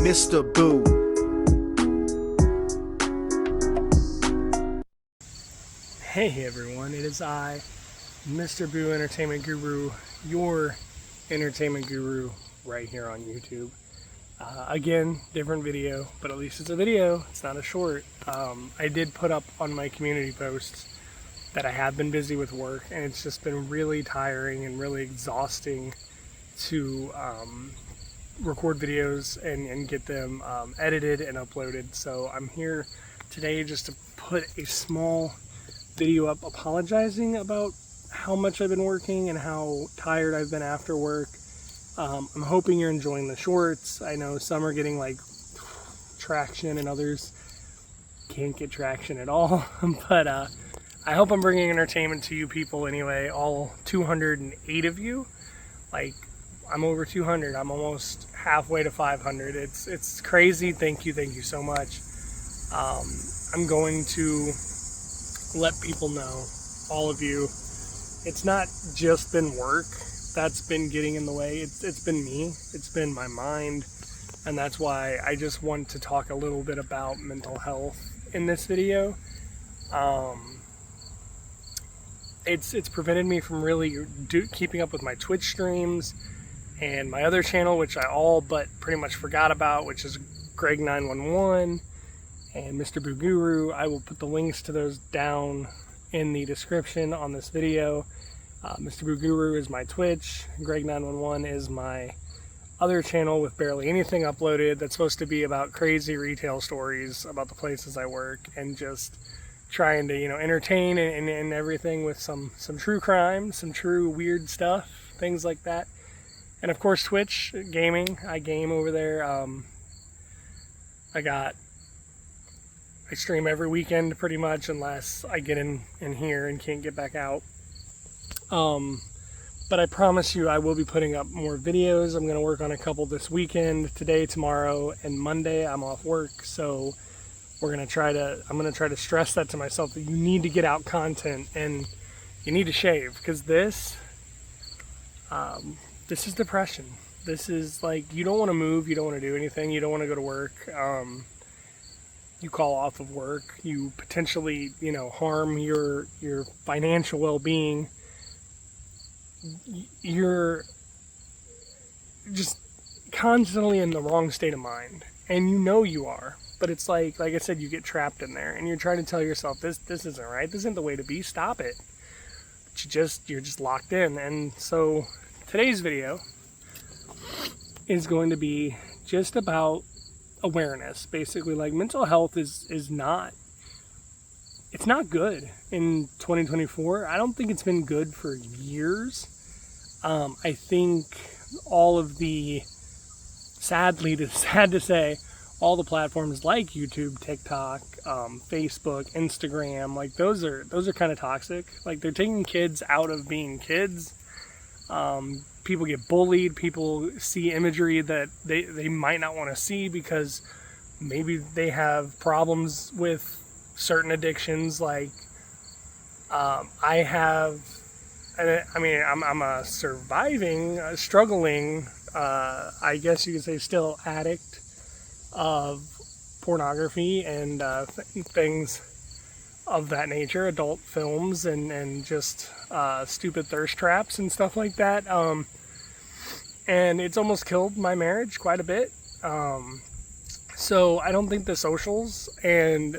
MrBoo. Hey everyone, it is I, MrBoo Entertainment Guru, your entertainment guru right here on YouTube. Again, different video, but at least it's a video, it's not a short. I did put up on my community posts that I have been busy with work, and it's just been really tiring and really exhausting to record videos and get them edited and uploaded. So I'm here today just to put a small video up apologizing about how much I've been working and how tired I've been after work. I'm hoping you're enjoying the shorts. I know some are getting like traction and others can't get traction at all, but I hope I'm bringing entertainment to you people anyway, all 208 of you. Like, I'm over 200. I'm almost halfway to 500. It's crazy. Thank you so much. I'm going to let people know, all of you, it's not just been work that's been getting in the way. It's been me. It's been my mind, and that's why I just want to talk a little bit about mental health in this video. It's prevented me from really keeping up with my Twitch streams and my other channel, which I all but pretty much forgot about, which is Greg911 and MrBoo Guru. I will put the links to those down in the description on this video. MrBoo Guru is my Twitch. Greg911 is my other channel with barely anything uploaded that's supposed to be about crazy retail stories about the places I work and just trying to, entertain and everything with some true crime, some true weird stuff, things like that. And of course Twitch, gaming. I game over there. I stream every weekend pretty much, unless I get in here and can't get back out. But I promise you I will be putting up more videos. I'm going to work on a couple this weekend, today, tomorrow, and Monday. I'm off work, so I'm going to try to stress that to myself, that you need to get out content and you need to shave, because this is depression. This is like, you don't want to move, you don't want to do anything, you don't want to go to work. You call off of work, you potentially, harm your financial well-being. You're just constantly in the wrong state of mind, and you are, but it's like I said, you get trapped in there, and you're trying to tell yourself, this isn't right, this isn't the way to be, stop it. But you're just locked in. And so today's video is going to be just about awareness. Basically, like, mental health is not good in 2024. I don't think it's been good for years. I think all of the, sad to say, all the platforms like YouTube, TikTok, Facebook, Instagram, like those are kind of toxic. Like, they're taking kids out of being kids. People get bullied. People see imagery that they might not want to see because maybe they have problems with certain addictions. Like, I'm a struggling, I guess you could say, still addict of pornography and things of that nature, adult films and just stupid thirst traps and stuff like that. And it's almost killed my marriage quite a bit. So I don't think the socials and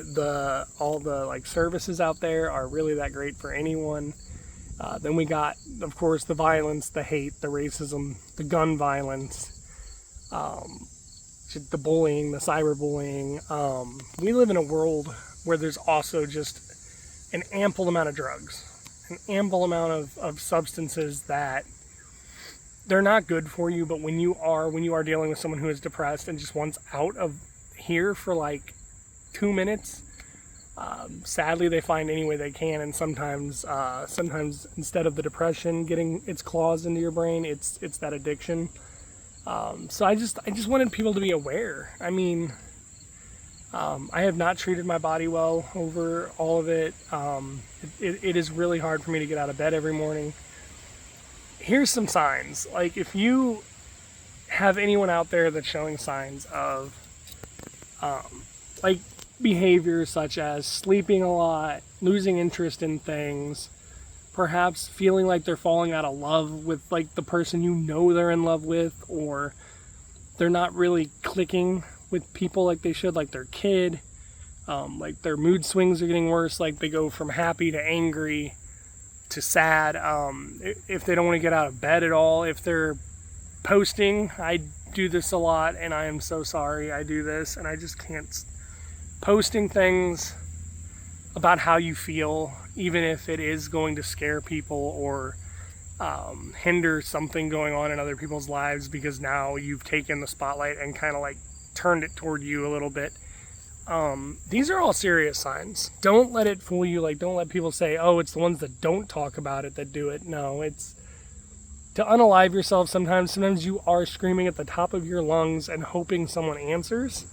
all the like services out there are really that great for anyone. Then we got, of course, the violence, the hate, the racism, the gun violence, the bullying, the cyberbullying. We live in a world where there's also just an ample amount of drugs, an ample amount of substances that they're not good for you, but when you are dealing with someone who is depressed and just wants out of here for like 2 minutes, sadly they find any way they can, and sometimes instead of the depression getting its claws into your brain, it's that addiction. So I just wanted people to be aware. I mean, I have not treated my body well over all of it. It is really hard for me to get out of bed every morning. Here's some signs. Like, if you have anyone out there that's showing signs of like behaviors such as sleeping a lot, losing interest in things, perhaps feeling like they're falling out of love with like the person you know they're in love with, or they're not really clicking with people like they should, like their kid, like their mood swings are getting worse, like they go from happy to angry to sad, if they don't want to get out of bed at all, if they're posting. I do this a lot, and I am so sorry I do this, and I just can't. Posting things about how you feel, even if it is going to scare people or hinder something going on in other people's lives, because now you've taken the spotlight and kind of like turned it toward you a little bit. These are all serious signs. Don't let it fool you. Like, don't let people say, oh, it's the ones that don't talk about it that do it. No, it's to unalive yourself sometimes. Sometimes you are screaming at the top of your lungs and hoping someone answers,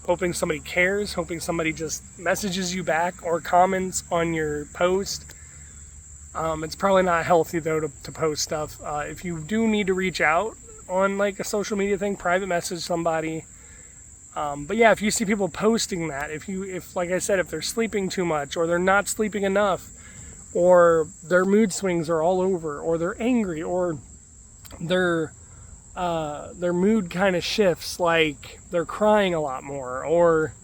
hoping somebody cares, hoping somebody just messages you back or comments on your post. It's probably not healthy, though, to post stuff. If you do need to reach out on like a social media thing, private message somebody. But yeah, if you see people posting that, if like I said, if they're sleeping too much, or they're not sleeping enough, or their mood swings are all over, or they're angry, or their mood kind of shifts, like they're crying a lot more, or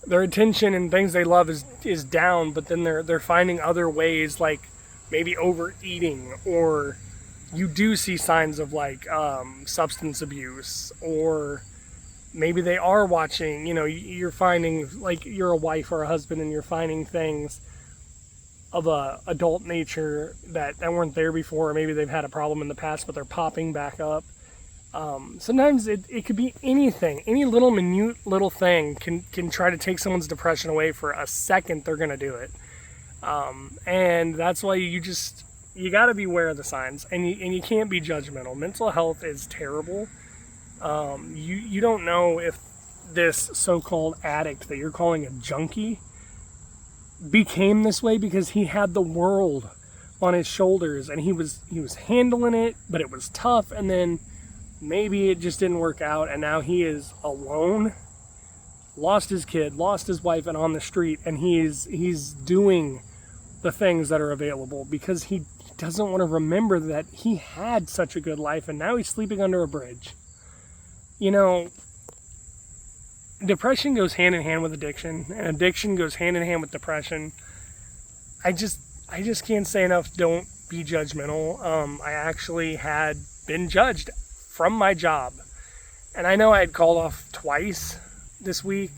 their attention and things they love is down, but then they're finding other ways, like maybe overeating, or you do see signs of like substance abuse, or maybe they are watching, you're finding, like, you're a wife or a husband and you're finding things of a adult nature that weren't there before, or maybe they've had a problem in the past but they're popping back up. Sometimes it could be anything. Any little minute little thing can try to take someone's depression away. For a second they're gonna do it. And that's why you gotta be aware of the signs, and you can't be judgmental. Mental health is terrible. You don't know if this so-called addict that you're calling a junkie became this way because he had the world on his shoulders and he was handling it, but it was tough, and then maybe it just didn't work out, and now he is alone, lost his kid, lost his wife, and on the street, and he's doing the things that are available because he doesn't want to remember that he had such a good life, and now he's sleeping under a bridge. Depression goes hand in hand with addiction, and addiction goes hand in hand with depression. I just can't say enough. Don't be judgmental. I actually had been judged from my job, and I know I had called off twice this week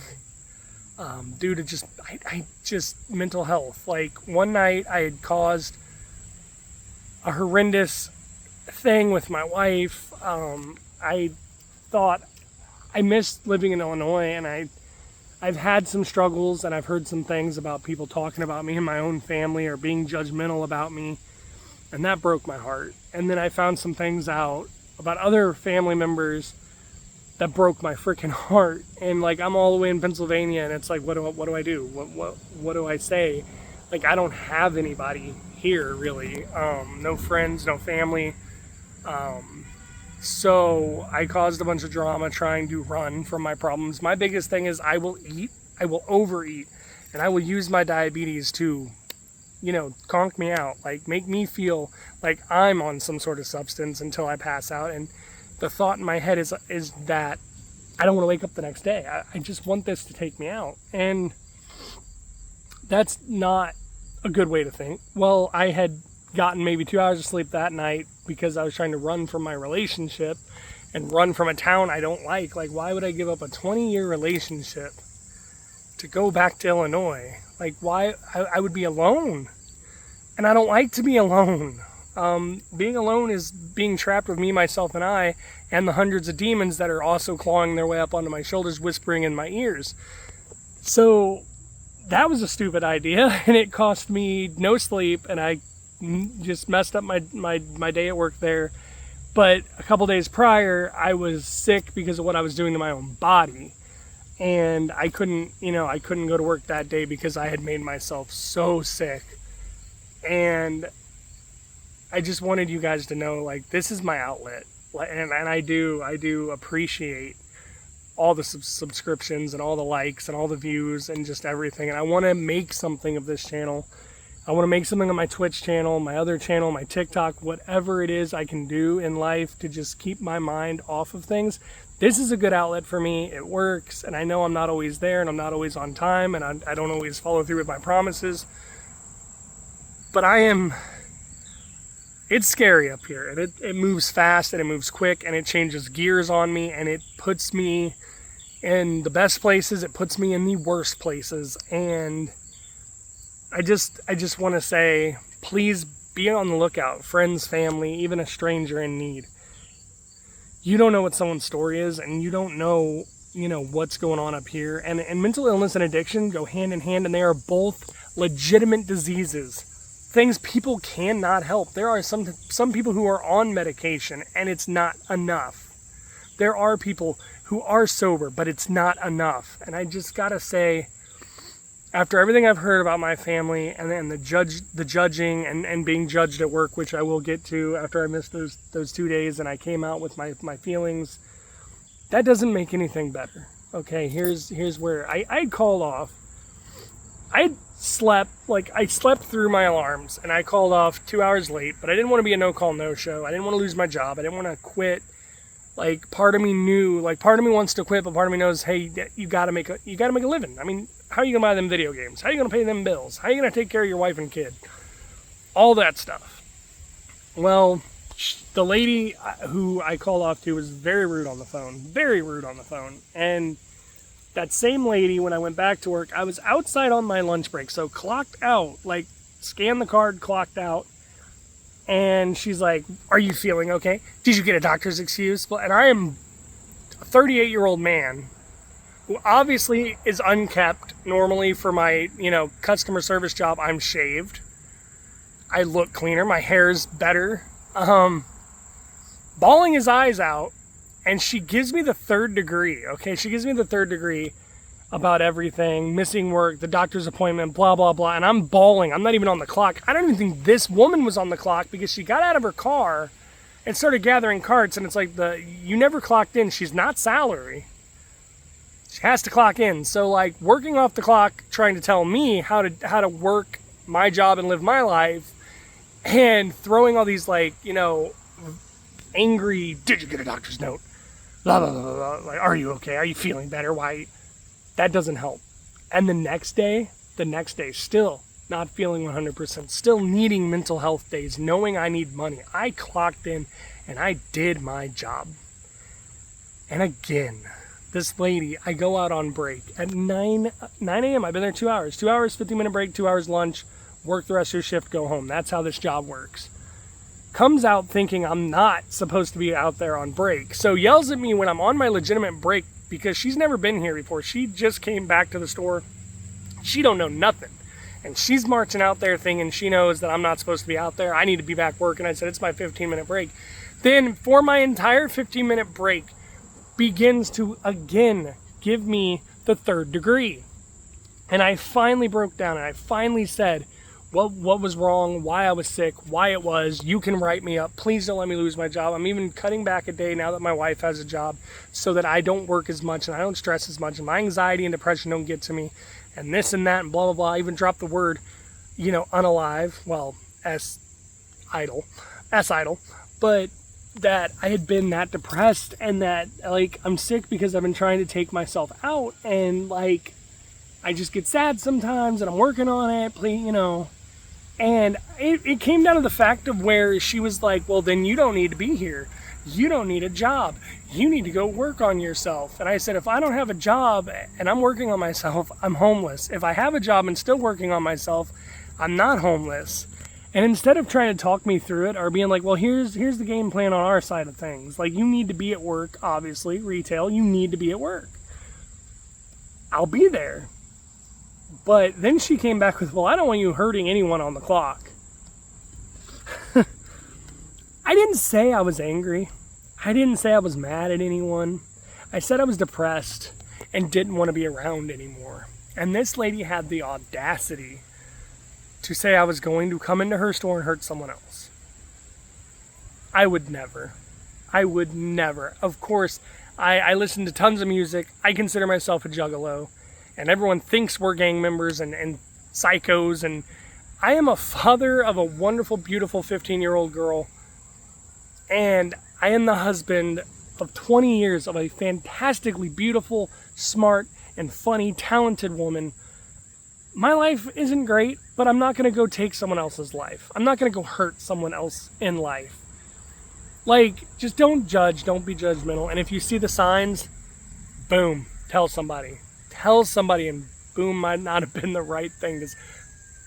due to just mental health. Like, one night I had caused a horrendous thing with my wife. I thought I missed living in Illinois, and I've had some struggles, and I've heard some things about people talking about me in my own family or being judgmental about me, and that broke my heart. And then I found some things out about other family members that broke my freaking heart. And like, I'm all the way in Pennsylvania, and it's like, what do I do? What do I say? Like, I don't have anybody here really. No friends, no family. So I caused a bunch of drama trying to run from my problems. My biggest thing is I will overeat, and I will use my diabetes to, conk me out, like make me feel like I'm on some sort of substance until I pass out. And the thought in my head is that I don't want to wake up the next day. I just want this to take me out. And that's not a good way to think. Well, I had gotten maybe 2 hours of sleep that night because I was trying to run from my relationship and run from a town I don't like. Like, why would I give up a 20-year relationship to go back to Illinois? Like, why? I would be alone, and I don't like to be alone. Being alone is being trapped with me, myself, and I, and the hundreds of demons that are also clawing their way up onto my shoulders, whispering in my ears. So that was a stupid idea, and it cost me no sleep, and I just messed up my day at work there. But a couple days prior, I was sick because of what I was doing to my own body, and I couldn't go to work that day because I had made myself so sick. And I just wanted you guys to know, like, this is my outlet. and I do appreciate all the subscriptions and all the likes and all the views and just everything. And I want to make something of this channel. I want to make something on my Twitch channel, my other channel, my TikTok, whatever it is I can do in life to just keep my mind off of things. This is a good outlet for me. It works, and I know I'm not always there, and I'm not always on time, and I don't always follow through with my promises. But it's scary up here, and it moves fast, and it moves quick, and it changes gears on me, and it puts me in the best places, it puts me in the worst places, and I just want to say, please be on the lookout, friends, family, even a stranger in need. You don't know what someone's story is, and you don't know, what's going on up here. And mental illness and addiction go hand in hand, and they are both legitimate diseases. Things people cannot help. There are some people who are on medication, and it's not enough. There are people who are sober, but it's not enough. And I just gotta say, after everything I've heard about my family and then the judging and being judged at work, which I will get to after I missed those 2 days and I came out with my feelings, that doesn't make anything better. Okay, here's where I called off. I slept through my alarms and I called off 2 hours late, but I didn't want to be a no-call, no-show. I didn't want to lose my job. I didn't want to quit. Part of me knew, part of me wants to quit, but part of me knows, hey, you gotta make a living. I mean, how are you gonna buy them video games? How are you gonna pay them bills? How are you gonna take care of your wife and kid? All that stuff. Well, the lady who I called off to was very rude on the phone. And that same lady, when I went back to work, I was outside on my lunch break, so clocked out, scanned the card, clocked out. And she's like, are you feeling okay? Did you get a doctor's excuse? And I am a 38-year-old man who obviously is unkept. Normally for my, customer service job, I'm shaved. I look cleaner. My hair's better. Bawling his eyes out. And she gives me the third degree, okay? She gives me the third degree about everything, missing work, the doctor's appointment, blah, blah, blah. And I'm bawling. I'm not even on the clock. I don't even think this woman was on the clock because she got out of her car and started gathering carts. And it's like, you never clocked in. She's not salary. She has to clock in. So working off the clock, trying to tell me how to work my job and live my life, and throwing all these angry, did you get a doctor's note? Blah, blah, blah, blah. Are you okay? Are you feeling better? Why? That doesn't help. And the next day, still not feeling 100%, still needing mental health days, knowing I need money. I clocked in and I did my job. And again, this lady, I go out on break at 9 a.m. I've been there 2 hours. 2 hours, 50-minute break, 2 hours lunch, work the rest of your shift, go home. That's how this job works. Comes out thinking I'm not supposed to be out there on break. So yells at me when I'm on my legitimate break because she's never been here before. She just came back to the store. She don't know nothing. And she's marching out there thinking she knows that I'm not supposed to be out there. I need to be back working. I said, it's my 15-minute break. Then for my entire 15-minute break, begins to again give me the third degree. And I finally broke down and I finally said, what was wrong, why I was sick, why it was. You can write me up. Please don't let me lose my job. I'm even cutting back a day now that my wife has a job so that I don't work as much and I don't stress as much and my anxiety and depression don't get to me and this and that and blah, blah, blah. I even dropped the word, unalive. Well, S-idle. But that I had been that depressed and that, I'm sick because I've been trying to take myself out and, I just get sad sometimes and I'm working on it, And it came down to the fact of where she was like, well, then you don't need to be here. You don't need a job. You need to go work on yourself. And I said, if I don't have a job and I'm working on myself, I'm homeless. If I have a job and still working on myself, I'm not homeless. And instead of trying to talk me through it or being like, well, here's the game plan on our side of things. You need to be at work, obviously, retail, you need to be at work. I'll be there. But then she came back with, well, I don't want you hurting anyone on the clock. I didn't say I was angry. I didn't say I was mad at anyone. I said I was depressed and didn't want to be around anymore. And this lady had the audacity to say I was going to come into her store and hurt someone else. I would never. I would never. Of course, I listen to tons of music. I consider myself a juggalo. And everyone thinks we're gang members and psychos. And I am a father of a wonderful, beautiful 15-year-old girl. And I am the husband of 20 years of a fantastically beautiful, smart, and funny, talented woman. My life isn't great, but I'm not going to go take someone else's life. I'm not going to go hurt someone else in life. Like, just don't judge, don't be judgmental. And if you see the signs, boom, tell somebody. Tell somebody, and boom might not have been the right thing. Just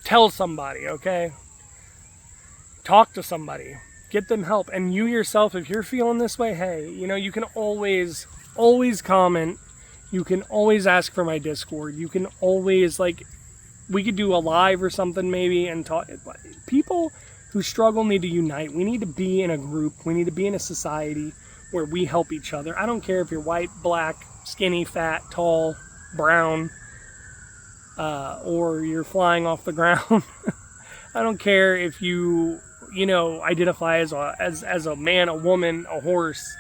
tell somebody, okay? Talk to somebody. Get them help. And you yourself, if you're feeling this way, hey, you know, you can always comment. You can always ask for my Discord. You can always, like, we could do a live or something maybe and talk. People who struggle need to unite. We need to be in a group. We need to be in a society where we help each other. I don't care if you're white, black, skinny, fat, tall, brown, or you're flying off the ground. I don't care if you identify as a man, a woman, a horse,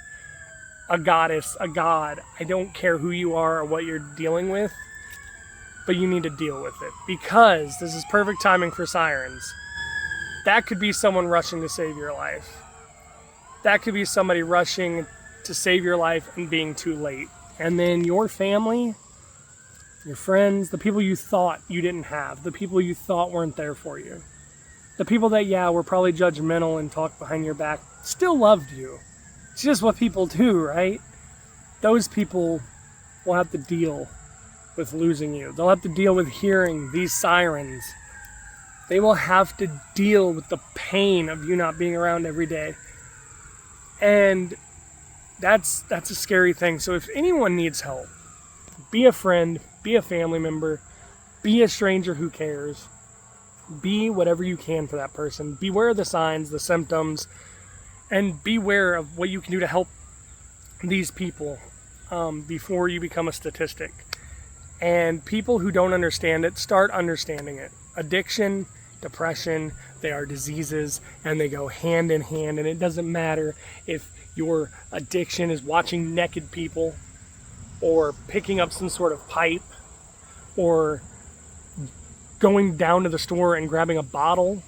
a goddess, a god. I don't care who you are or what you're dealing with, but you need to deal with it, because this is perfect timing for sirens. That could be someone rushing to save your life. That could be somebody rushing to save your life and being too late. And then your family, your friends, the people you thought you didn't have, the people you thought weren't there for you, the people that, were probably judgmental and talked behind your back, still loved you. It's just what people do, right? Those people will have to deal with losing you. They'll have to deal with hearing these sirens. They will have to deal with the pain of you not being around every day. And that's a scary thing. So if anyone needs help, be a friend, be a family member, be a stranger who cares. Be whatever you can for that person. Beware of the signs, the symptoms, and beware of what you can do to help these people before you become a statistic. And people who don't understand it, start understanding it. Addiction, depression, they are diseases, and they go hand in hand. And it doesn't matter if your addiction is watching naked people, or picking up some sort of pipe, or going down to the store and grabbing a bottle,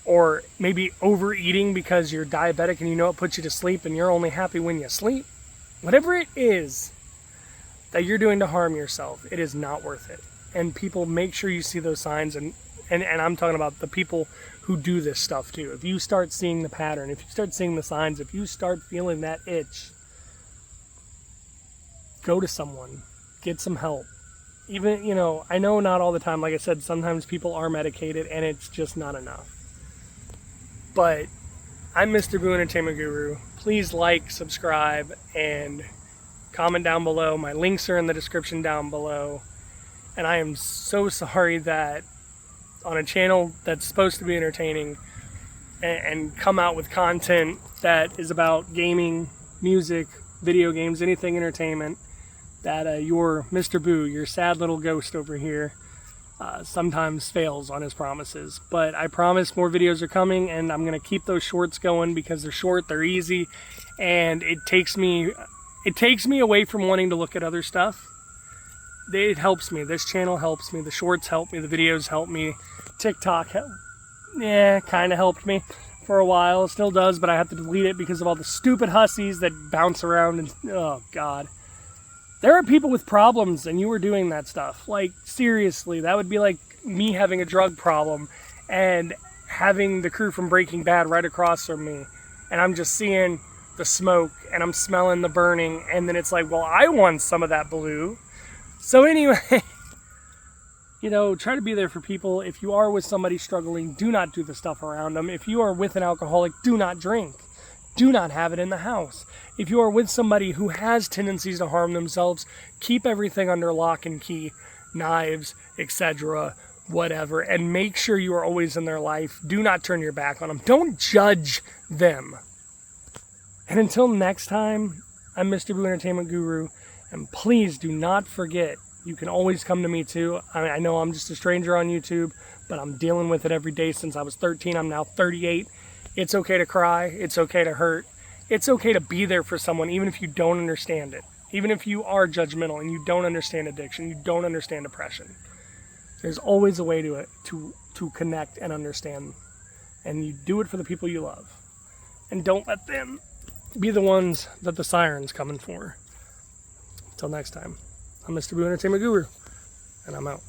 or maybe overeating because you're diabetic and you know it puts you to sleep and you're only happy when you sleep. Whatever it is that you're doing to harm yourself, it is not worth it. And people, make sure you see those signs, and I'm talking about the people who do this stuff too. If you start seeing the pattern, if you start seeing the signs, if you start feeling that itch, go to someone, get some help. Even, I know not all the time, like I said, sometimes people are medicated and it's just not enough. But I'm MrBoo Entertainment Guru. Please like, subscribe, and comment down below. My links are in the description down below. And I am so sorry that on a channel that's supposed to be entertaining and come out with content that is about gaming, music, video games, anything entertainment, that your MrBoo, your sad little ghost over here, sometimes fails on his promises. But I promise more videos are coming, and I'm going to keep those shorts going because they're short, they're easy, and it takes me away from wanting to look at other stuff. It helps me. This channel helps me. The shorts help me. The videos help me. TikTok kind of helped me for a while. It still does, but I have to delete it because of all the stupid hussies that bounce around and, oh God. There are people with problems and you were doing that stuff. Like, seriously, that would be like me having a drug problem and having the crew from Breaking Bad right across from me. And I'm just seeing the smoke and I'm smelling the burning. And then it's like, well, I want some of that blue. So anyway, try to be there for people. If you are with somebody struggling, do not do the stuff around them. If you are with an alcoholic, do not drink. Do not have it in the house. If you are with somebody who has tendencies to harm themselves, keep everything under lock and key, knives, etc., whatever, and make sure you are always in their life. Do not turn your back on them. Don't judge them. And until next time, I'm MrBoo Entertainment Guru. And please do not forget, you can always come to me too. I know I'm just a stranger on YouTube, but I'm dealing with it every day since I was 13. I'm now 38. It's okay to cry. It's okay to hurt. It's okay to be there for someone even if you don't understand it. Even if you are judgmental and you don't understand addiction, you don't understand depression. There's always a way to connect and understand. And you do it for the people you love. And don't let them be the ones that the siren's coming for. Until next time, I'm MrBoo Entertainment Guru, and I'm out.